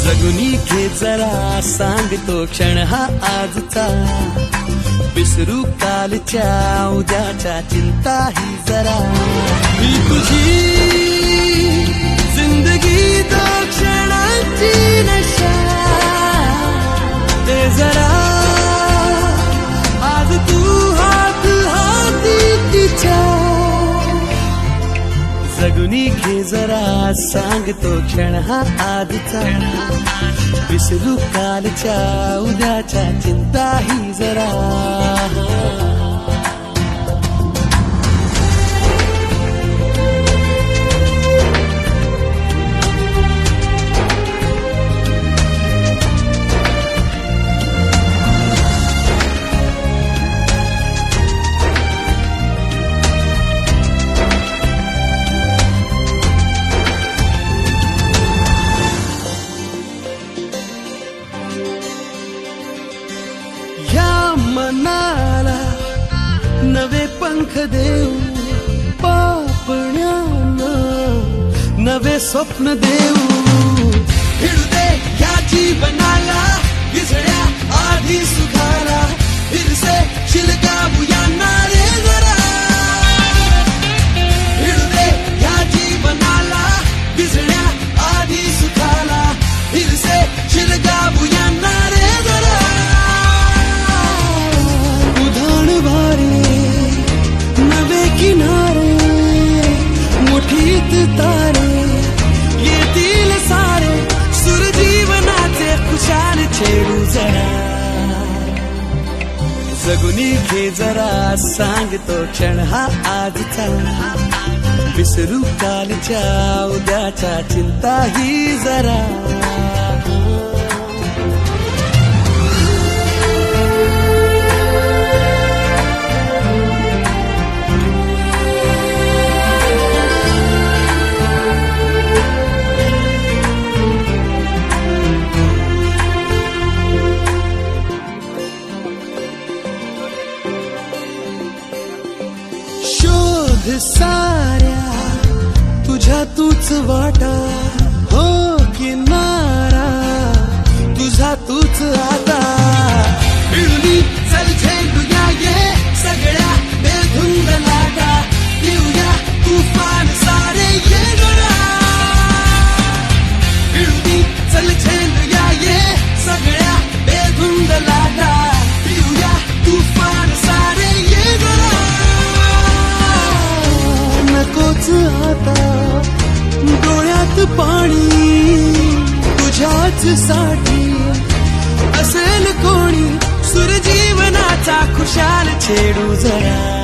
जगुनी घे जरा सांगतो क्षण हा आजचा, विसरू कालच्या उद्याच्या चिंता ही जरा, ही तुझी जिंदगी तो क्षणाची नशा, ते जरा आज तू हात हाती तिच्या, जगुनी घे जरा सांगतो क्षण हा आजचा, विसरू कालच्या उद्याच्या चिंता ही जरा. मनाला नवे पंख देऊ, पापण्यानं नवे स्वप्न देऊ, फिरू दे या जीवनाला विझळ्या आधी सुखाला, फिरसे शिलकावूया नारे जरा, फिरू दे या जीवनाला विझळ्या आधी सुखाला, फिरसे शिलकावूया नारे जरा. मुठीत तारे येतील सारे, सुर जीवनाचे खुशाल छेडू जरा, जगुनी घे जरा सांगतो क्षण हा आजचा, विसरू कालच्या उद्याच्या चिंता ही जरा. साऱ्या तुझ्या तूच वाटा, हो किनारा तुझा तूच आता, मिळून चल झेलूया ये सगळ्या बेधुंद लाटा, पिऊया तुफान सारे ये जरा, मिळून चल झेलूया ये सगळ्या बेधुंद लाटा, पिऊया तुफान सारे ये जरा. नकोच आता डोळ्यात पाणी तुझ्याच साठी, असेल कोणी सुर जीवनाचा खुशाल छेडू जरा.